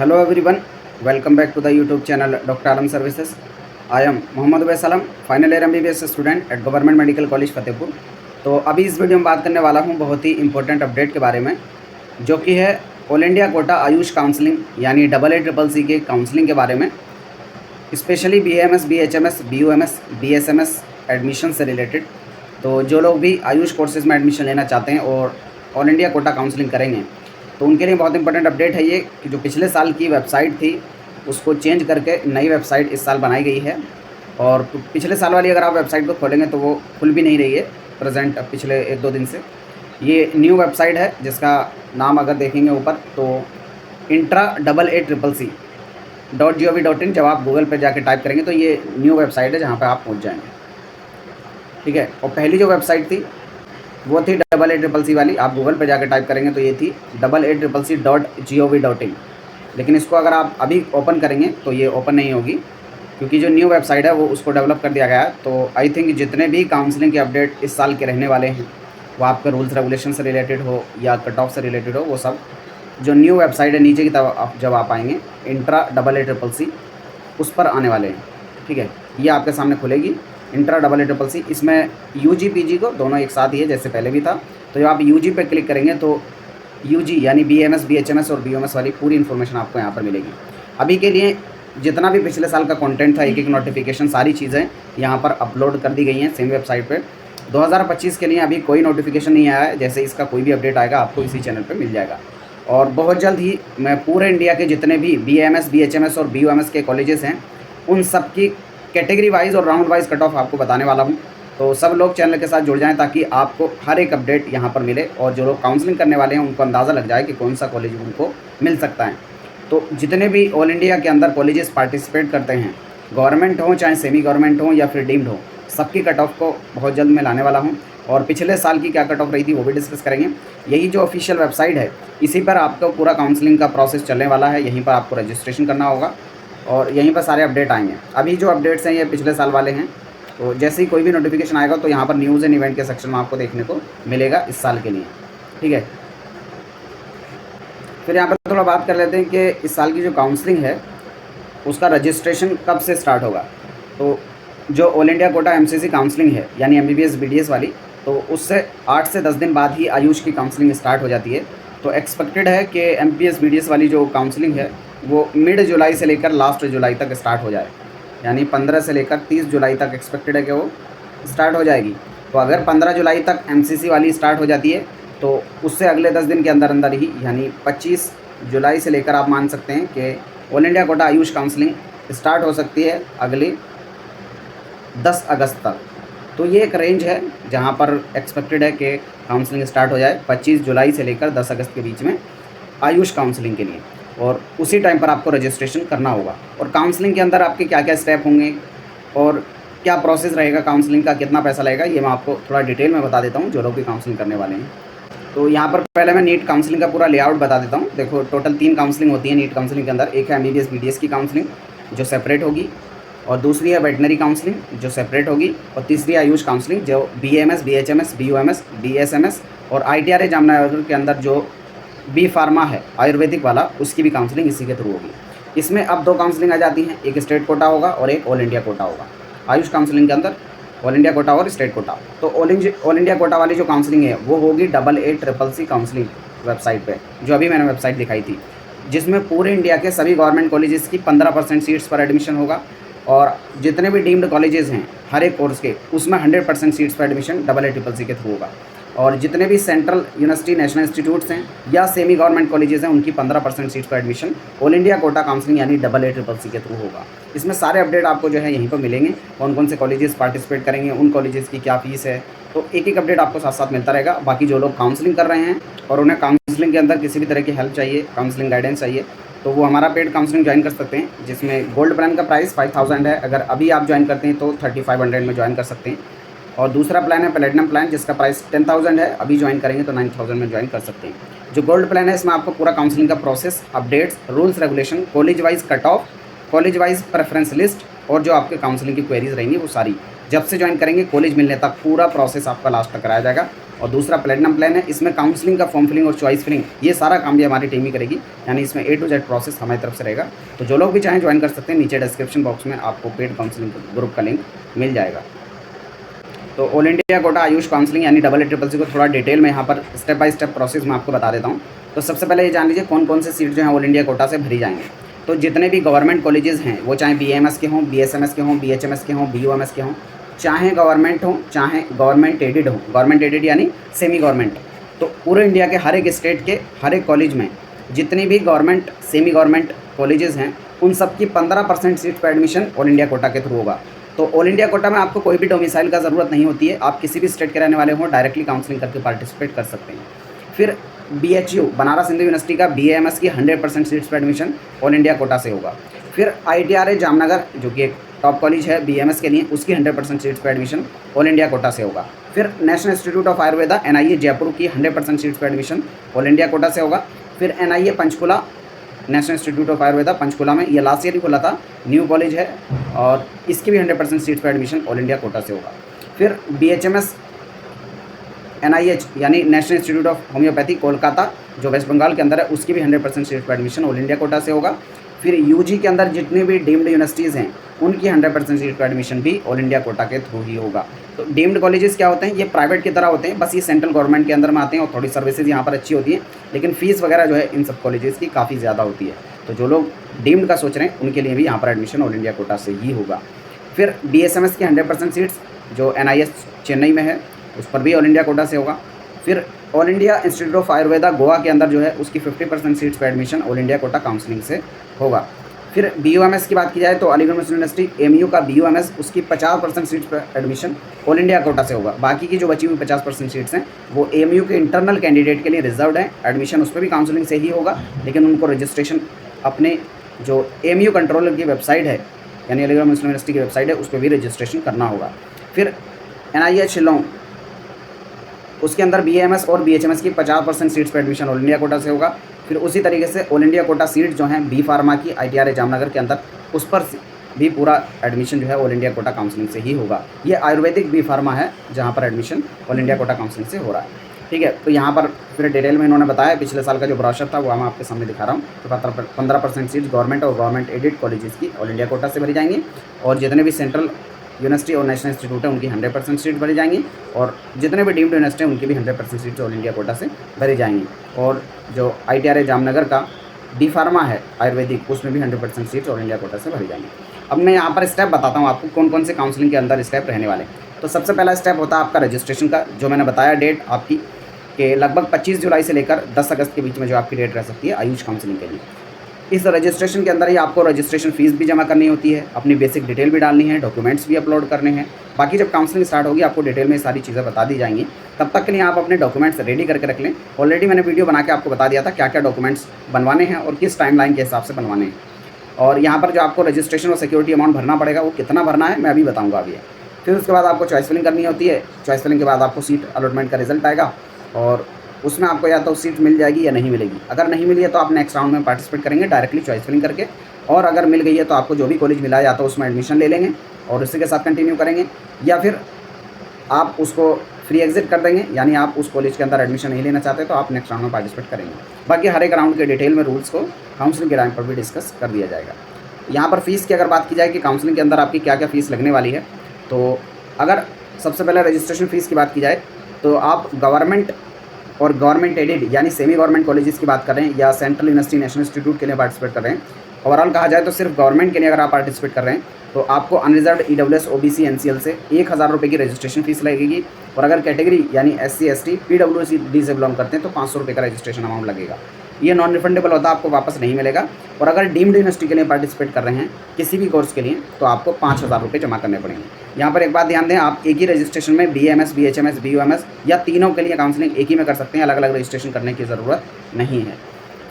Hello everyone, welcome back to the YouTube channel Dr. Alam Services. I am Mohammad Uwais Alam, final year MBBS student at government medical college Fatehpur. तो अभी इस video में बात करने वाला हूं बहुत ही इंपॉर्टेंट अपडेट के बारे में, जो कि है all India quota Ayush counselling यानी AACCC के काउंसलिंग के बारे में, specially BAMS, BHMS, BUMS, BSMS admission से रिलेटेड। तो जो लोग भी आयुष कोर्सेज में एडमिशन लेना चाहते हैं और ऑल इंडिया कोटा काउंसलिंग करेंगे तो उनके लिए बहुत इंपॉर्टेंट अपडेट है ये कि जो पिछले साल की वेबसाइट थी उसको चेंज करके नई वेबसाइट इस साल बनाई गई है। और पिछले साल वाली अगर आप वेबसाइट को खोलेंगे तो वो खुल भी नहीं रही है प्रेजेंट पिछले 1-2 दिन से। ये न्यू वेबसाइट है जिसका नाम अगर देखेंगे ऊपर तो intra.AACC.gov.in, जब आप गूगल पर जाके टाइप करेंगे तो ये न्यू वेबसाइट है जहाँ पर आप पहुँच जाएंगे। ठीक है, और पहली जो वेबसाइट थी वो थी AACC वाली, आप गूगल पर जाकर टाइप करेंगे तो ये थी AACC.gov.in। लेकिन इसको अगर आप अभी ओपन करेंगे तो ये ओपन नहीं होगी, क्योंकि जो न्यू वेबसाइट है वो उसको डेवलप कर दिया गया है। तो आई थिंक जितने भी काउंसलिंग के अपडेट इस साल के रहने वाले हैं वो आपके रूल्स रेगुलेशन से रिलेटेड हो या कट ऑफ से रिलेटेड हो, वो सब जो न्यू वेबसाइट है नीचे की तरफ जब आप आएंगे intra.AACC उस पर आने वाले हैं। ठीक है, ये आपके सामने खुलेगी intra.AACC। इसमें UG PG को दोनों एक साथ ही है जैसे पहले भी था। तो जब आप UG पे क्लिक करेंगे तो UG यानी BAMS, BHMS और BUMS वाली पूरी इन्फॉर्मेशन आपको यहाँ पर मिलेगी। अभी के लिए जितना भी पिछले साल का कंटेंट था, एक नोटिफिकेशन, सारी चीज़ें यहाँ पर अपलोड कर दी गई हैं सेम वेबसाइट पे। 2025 के लिए अभी कोई नोटिफिकेशन नहीं आया है, जैसे इसका कोई भी अपडेट आएगा आपको इसी चैनल पर मिल जाएगा। और बहुत जल्द ही मैं पूरे इंडिया के जितने भी BAMS, BHMS और BUMS के कॉलेजेस हैं उन सब की कैटेगरी वाइज और राउंड वाइज कट ऑफ आपको बताने वाला हूं। तो सब लोग चैनल के साथ जुड़ जाएं ताकि आपको हर एक अपडेट यहां पर मिले और जो लोग काउंसलिंग करने वाले हैं उनको अंदाज़ा लग जाए कि कौन सा कॉलेज उनको मिल सकता है। तो जितने भी ऑल इंडिया के अंदर कॉलेजेस पार्टिसिपेट करते हैं, गवर्नमेंट हो चाहे सेमी गवर्नमेंट हो या फिर डीम्ड हो, सबकी कट ऑफ को बहुत जल्द मैं लाने वाला हूँ। और पिछले साल की क्या कट ऑफ रही थी वो भी डिस्कस करेंगे। यही जो ऑफिशियल वेबसाइट है इसी पर आपको पूरा काउंसलिंग का प्रोसेस चलने वाला है, यहीं पर आपको रजिस्ट्रेशन करना होगा और यहीं पर सारे अपडेट आएंगे। अभी जो अपडेट्स हैं ये पिछले साल वाले हैं, तो जैसे ही कोई भी नोटिफिकेशन आएगा तो यहाँ पर न्यूज़ एंड इवेंट के सेक्शन में आपको देखने को मिलेगा इस साल के लिए। ठीक है, फिर यहाँ पर थोड़ा बात कर लेते हैं कि इस साल की जो काउंसलिंग है उसका रजिस्ट्रेशन कब से स्टार्ट होगा। तो जो all India quota MCC counselling है यानी MBBS BDS वाली, तो उससे 8 से 10 दिन बाद ही आयुष की काउंसलिंग स्टार्ट हो जाती है। तो एक्सपेक्टेड है कि MBBS BDS वाली जो काउंसलिंग है वो मिड जुलाई से लेकर लास्ट जुलाई तक स्टार्ट हो जाए, यानी 15 से लेकर 30 जुलाई तक एक्सपेक्टेड है कि वो स्टार्ट हो जाएगी। तो अगर 15 जुलाई तक MCC वाली स्टार्ट हो जाती है तो उससे अगले 10 दिन के अंदर अंदर ही यानी 25 जुलाई से लेकर आप मान सकते हैं कि all India quota Ayush counselling start हो सकती है अगले 10 अगस्त तक। तो ये एक रेंज है जहाँ पर एक्सपेक्टेड है कि काउंसलिंग स्टार्ट हो जाए 25 जुलाई से लेकर 10 अगस्त के बीच में आयुष काउंसलिंग के लिए, और उसी टाइम पर आपको रजिस्ट्रेशन करना होगा। और काउंसलिंग के अंदर आपके क्या क्या स्टेप होंगे और क्या प्रोसेस रहेगा काउंसलिंग का, कितना पैसा लगेगा, ये मैं आपको थोड़ा डिटेल में बता देता हूँ जो लोग भी काउंसलिंग करने वाले हैं। तो यहाँ पर पहले मैं नीट काउंसलिंग का पूरा लेआउट बता देता हूँ। देखो, टोटल 3 काउंसलिंग होती है नीट काउंसलिंग के अंदर। एक है MBBS BDS की काउंसलिंग जो सेपरेट होगी, और दूसरी है वेटनरी काउंसलिंग जो सेपरेट होगी, और तीसरी आयुष काउंसलिंग जो BAMS, BHMS, BUMS, BSMS और ITRA जामनगर के अंदर जो B फार्मा है आयुर्वेदिक वाला, उसकी भी काउंसलिंग इसी के थ्रू होगी। इसमें अब 2 काउंसलिंग आ जाती हैं, एक स्टेट कोटा होगा और एक ऑल इंडिया कोटा होगा। आयुष काउंसलिंग के अंदर ऑल इंडिया कोटा और स्टेट कोटा। तो ऑल इंडिया कोटा वाली जो काउंसलिंग है वो होगी AACCC काउंसलिंग वेबसाइट पे, जो अभी मैंने वेबसाइट दिखाई थी, जिसमें पूरे इंडिया के सभी गवर्नमेंट कॉलेजेस की 15% सीट्स पर एडमिशन होगा। और जितने भी डीम्ड कॉलेजेस हैं हर एक कोर्स के, उसमें 100% सीट्स पर एडमिशन AACCC के थ्रू होगा। और जितने भी सेंट्रल यूनिवर्सिटी, नेशनल इंस्टीट्यूट्स हैं या सेमी गवर्नमेंट कॉलेजेस हैं, उनकी 15% सीट्स पर admission all India quota counselling यानी AACCC के थ्रू होगा। इसमें सारे अपडेट आपको जो है यहीं पर मिलेंगे, कौन कौन से कॉलेजेस पार्टिसिपेट करेंगे, उन कॉलेजेस की क्या फीस है, तो एक एक अपडेट आपको साथ साथ मिलता रहेगा। बाकी जो लोग काउंसलिंग कर रहे हैं और उन्हें काउंसलिंग के अंदर किसी भी तरह की हेल्प चाहिए, काउंसलिंग गाइडेंस चाहिए, तो वो हमारा पेड काउंसलिंग ज्वाइन कर सकते हैं, जिसमें गोल्ड प्लान का प्राइस 5000 है। अगर अभी आप ज्वाइन करते हैं तो 3500 में ज्वाइन कर सकते हैं। और दूसरा प्लान है प्लेटिनम प्लान, जिसका प्राइस 10000 है, अभी ज्वाइन करेंगे तो 9000 में ज्वाइन कर सकते हैं। जो गोल्ड प्लान है इसमें आपको पूरा काउंसलिंग का process, updates, rules regulation, college wise cut off, college wise preference list और जो आपके काउंसलिंग की क्वेरीज रहेंगी वो सारी जब से ज्वाइन करेंगे कॉलेज मिलने तक पूरा प्रोसेस आपका लास्ट तक कराया जाएगा। और दूसरा प्लेटिनम प्लान है, इसमें काउंसलिंग का फॉर्म फिलिंग और चॉइस फिलिंग ये सारा काम भी हमारी टीम ही करेगी, यानी इसमें A to Z प्रोसेस हमारी तरफ से रहेगा। तो जो लोग भी चाहें ज्वाइन कर सकते हैं, नीचे डिस्क्रिप्शन बॉक्स में आपको पेड काउंसलिंग ग्रुप का लिंक मिल जाएगा। तो all India quota Ayush counselling यानी EEEC को थोड़ा डिटेल में यहाँ पर स्टेप बाय स्टेप प्रोसेस मैं आपको बता देता हूँ। तो सबसे पहले ये जान लीजिए कौन कौन से सीट जो हैं ऑल इंडिया कोटा से भरी जाएंगे। तो जितने भी गवर्नमेंट कॉलेजेस हैं, वो चाहे BAMS के हों, BSMS के हों, BHMS के हों, BUMS के हों, चाहे गवर्नमेंट हों, चाहे गवर्नमेंट एडेड हों, गवर्नमेंट एडेड यानी सेमी गवर्नमेंट, तो पूरे इंडिया के हर एक स्टेट के हर एक कॉलेज में जितनी भी गवर्नमेंट सेमी गवर्नमेंट कॉलेजेस हैं, उन सब की 15% सीट पर एडमिशन ऑल इंडिया कोटा के थ्रू होगा। तो ऑल इंडिया कोटा में आपको कोई भी डोमिसाइल का ज़रूरत नहीं होती है, आप किसी भी स्टेट के रहने वाले हों, डायरेक्टली काउंसलिंग करके पार्टिसिपेट कर सकते हैं। फिर BHU बनारस हिंदू यूनिवर्सिटी का BAMS की 100% सीट्स पर एडमिशन ऑल इंडिया कोटा से होगा। फिर ITRA जामनगर जो कि एक टॉप कॉलेज है BMS के लिए, उसकी 100% सीट्स पर एडमिशन ऑल इंडिया कोटा से होगा। फिर national institute of Ayurveda NIA Jaipur की 100% सीट्स पर एडमिशन ऑल इंडिया कोटा से होगा। फिर NIA Panchkula, national institute of Ayurveda Panchkula में, ये लास्ट ईयर ही खुला था, न्यू कॉलेज है और इसकी भी 100% सीट्स पर एडमिशन ऑल इंडिया कोटा से होगा। फिर BHMS NIH यानी national institute of homeopathy Kolkata जो वेस्ट बंगाल के अंदर है, उसकी भी 100% सीट्स पर एडमिशन ऑल इंडिया कोटा से होगा। फिर UG के अंदर जितनी भी डीम्ड यूनिवर्सिटीज़ हैं, उनकी 100% सीट पर एडमिशन भी ऑल इंडिया कोटा के थ्रू ही होगा। तो डीम्ड कॉलेजेस क्या होते हैं, ये प्राइवेट की तरह होते हैं, बस ये सेंट्रल गवर्नमेंट के अंदर में आते हैं और थोड़ी सर्विसेज यहाँ पर अच्छी होती हैं, लेकिन फ़ीस वगैरह जो है इन सब कॉलेजेस की काफ़ी ज़्यादा होती है। तो जो लोग डीम्ड का सोच रहे हैं, उनके लिए भी यहाँ पर एडमिशन ऑल इंडिया कोटा से ही होगा। फिर BSMS की 100% सीट्स जो NIS चेन्नई में है, उस पर भी ऑल इंडिया कोटा से होगा। फिर all India institute of Ayurveda Goa के अंदर जो है, उसकी 50% सीट्स पर admission all India quota counselling से होगा। फिर BUMS की बात की जाए तो अलीगढ़ मुस्लिम यूनिवर्सिटी AMU का BUMS, उसकी 50% सीट्स पर एडमिशन ऑल इंडिया कोटा से होगा। बाकी की जो बची हुई 50% सीट्स हैं, वो AMU के इंटरनल कैंडिडेट के लिए रिजर्व्ड है, एडमिशन उस पर भी काउंसलिंग से ही होगा, लेकिन उनको रजिस्ट्रेशन अपने जो AMU कंट्रोलर की वेबसाइट है, यानी अलीगढ़ मुस्लिम यूनिवर्सिटी की वेबसाइट है, उस पर भी रजिस्ट्रेशन करना होगा। फिर NIH शिलोंग, उसके अंदर BAMS और BHMS की 50% सीट्स पर एडमिशन ऑल इंडिया कोटा से होगा। फिर उसी तरीके से ऑल इंडिया कोटा सीट जो हैं B फार्मा की ITRA जामनगर के अंदर, उस पर भी पूरा एडमिशन जो है ऑल इंडिया कोटा काउंसलिंग से ही होगा। ये आयुर्वेदिक B फार्मा है जहाँ पर admission all India quota counselling से हो रहा है। ठीक है, तो यहाँ पर फिर डिटेल में इन्होंने बताया, पिछले साल का जो ब्रोशर था वो मैं आपके सामने दिखा रहा हूँ। तो 15% सीट्स गवर्नमेंट और गवर्नमेंट एडेड कॉलेजेस की ऑल इंडिया कोटा से भरी जाएंगी, और जितने भी सेंट्रल यूनिवर्सिटी और नेशनल इंस्टीट्यूट है उनकी 100% सीट भरी जाएंगी, और जितने भी डीम्ड यूनिवर्सिटी हैं उनकी भी 100% सीट्स ऑल इंडिया कोटा से भरी जाएंगी। और जो ITRA जामनगर का B फार्मा है आयुर्वेदिक, उसमें भी 100% सीट्स ऑल इंडिया कोटा से भरी जाएंगी। अब मैं यहाँ पर स्टेप बताता हूँ आपको कौन कौन से काउंसलिंग के अंदर स्टेप रहने वाले। तो सबसे पहला स्टेप होता है आपका रजिस्ट्रेशन का, जो मैंने बताया डेट आपकी कि लगभग 25 जुलाई से लेकर 10 अगस्त के बीच में जो आपकी डेट रह सकती है आयुष काउंसलिंग के लिए। इस रजिस्ट्रेशन के अंदर ही आपको रजिस्ट्रेशन फ़ीस भी जमा करनी होती है, अपनी बेसिक डिटेल भी डालनी है, डॉक्यूमेंट्स भी अपलोड करने हैं। बाकी जब काउंसलिंग स्टार्ट होगी आपको डिटेल में सारी चीज़ें बता दी जाएंगी, तब तक के लिए आप अपने डॉक्यूमेंट्स रेडी करके रख लें। ऑलरेडी मैंने वीडियो बना के आपको बता दिया था क्या क्या डॉक्यूमेंट्स बनवाने हैं और किस टाइमलाइन के हिसाब से बनवाने हैं। और यहाँ पर जो आपको रजिस्ट्रेशन और सिक्योरिटी अमाउंट भरना पड़ेगा, वो कितना भरना है मैं अभी बताऊँगा अभी। फिर उसके बाद आपको चॉइस फिलिंग करनी होती है। चॉइस फिलिंग के बाद आपको सीट अलॉटमेंट का रिजल्ट आएगा, और उसमें आपको या तो सीट मिल जाएगी या नहीं मिलेगी। अगर नहीं मिली है तो आप नेक्स्ट राउंड में पार्टिसिपेट करेंगे डायरेक्टली चॉइस फिलिंग करके, और अगर मिल गई है तो आपको जो भी कॉलेज मिला है या तो उसमें एडमिशन ले लेंगे और उसी के साथ कंटिन्यू करेंगे, या फिर आप उसको फ्री एग्जिट कर देंगे, यानी आप उस कॉलेज के अंदर एडमिशन नहीं लेना चाहते तो आप नेक्स्ट राउंड में पार्टिसिपेट करेंगे। बाकी हर एक राउंड के डिटेल में रूल्स को काउंसलिंग के टाइम पर भी डिस्कस कर दिया जाएगा। यहाँ पर फ़ीस की अगर बात की जाए कि काउंसलिंग के अंदर आपकी क्या क्या फ़ीस लगने वाली है, तो अगर सबसे पहले रजिस्ट्रेशन फ़ीस की बात की जाए तो आप गवर्नमेंट और गवर्नमेंट एडेड यानी सेमी गवर्नमेंट कॉलेजेस की बात करें या सेंट्रल यूनिवर्सिटी नेशनल इंस्टीट्यूट के लिए पार्टिसिपेट कर रहे हैं, ओवरऑल कहा जाए तो सिर्फ गवर्नमेंट के लिए अगर आप पार्टिसिपेट कर रहे हैं तो आपको अनरिजर्व्ड EWS OBC NCL से 1000 रुपये की रजिस्ट्रेशन फीस लगेगी, और अगर कैटेगरी यानी SC ST PWD से बिलोंग करते हैं तो 500 रुपये का रजिस्ट्रेशन अमाउंट लगेगा। ये नॉन रिफंडेबल होता है, आपको वापस नहीं मिलेगा। और अगर डीम्ड यूनिवर्सिटी के लिए पार्टिसिपेट कर रहे हैं किसी भी कोर्स के लिए तो आपको 5000 रुपये जमा करने पड़ेंगे। यहाँ पर एक बात ध्यान दें, आप एक ही रजिस्ट्रेशन में BAMS BHMS BUMS या तीनों के लिए काउंसलिंग एक ही में कर सकते हैं, अलग अलग रजिस्ट्रेशन करने की ज़रूरत नहीं है।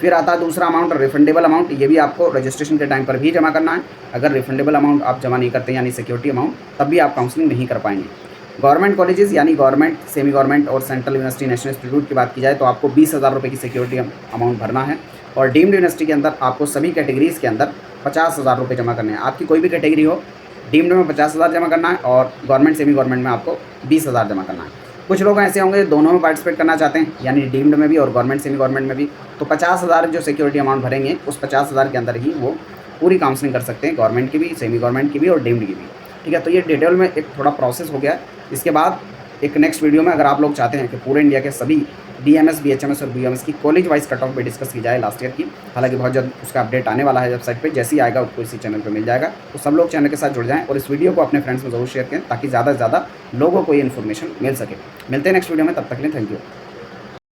फिर आता है दूसरा अमाउंट रिफंडेबल अमाउंट, ये भी आपको रजिस्ट्रेशन के टाइम पर भी जमा करना है। अगर रिफंडेबल अमाउंट आप जमा नहीं करते यानी सिक्योरिटी अमाउंट, तब भी आप काउंसलिंग नहीं कर पाएंगे। गवर्नमेंट कॉलेजेस यानी गवर्नमेंट, सेमी गवर्नमेंट और सेंट्रल यूनिवर्सिटी नेशनल इंस्टीट्यूट की बात की जाए तो आपको 20,000 रुपये की सिक्योरिटी अमाउंट भरना है, और डीम्ड यूनिवर्सिटी के अंदर आपको सभी कैटेगरीज़ के अंदर 50,000 रुपये जमा करने हैं। आपकी कोई भी कैटेगरी हो, डीम्ड में 50,000 जमा करना है और गवर्नमेंट सेमी गवर्नमेंट में आपको 20,000 जमा करना है। कुछ लोग ऐसे होंगे जो दोनों में पार्टिसिपेट करना चाहते हैं, यानी डीम्ड में भी और गवर्नमेंट सेमी गवर्नमेंट में भी, तो 50,000 जो सिक्योरिटी अमाउंट भरेंगे उस 50,000 के अंदर ही वो पूरी काउंसलिंग कर सकते हैं, गवर्नमेंट की भी, सेमी गवर्नमेंट की भी और डीम्ड की भी। ठीक है, तो ये डिटेल में एक थोड़ा प्रोसेस हो गया। इसके बाद एक नेक्स्ट वीडियो में अगर आप लोग चाहते हैं कि पूरे इंडिया के सभी डीएमएस, बीएचएमएस और बीएमएस की कॉलेज वाइज कट ऑफ पे डिस्कस की जाए लास्ट ईयर की, हालांकि बहुत जल्द उसका अपडेट आने वाला है वेबसाइट पे, जैसे ही आएगा उसको इसी चैनल पे मिल जाएगा। तो सब लोग चैनल के साथ जुड़ जाएं और इस वीडियो को अपने फ्रेंड्स में ज़रूर शेयर करें ताकि ज़्यादा से ज़्यादा लोगों को ये इन्फॉर्मेशन मिल सके। मिलते हैं नेक्स्ट वीडियो में, तब तक के लिए थैंक यू।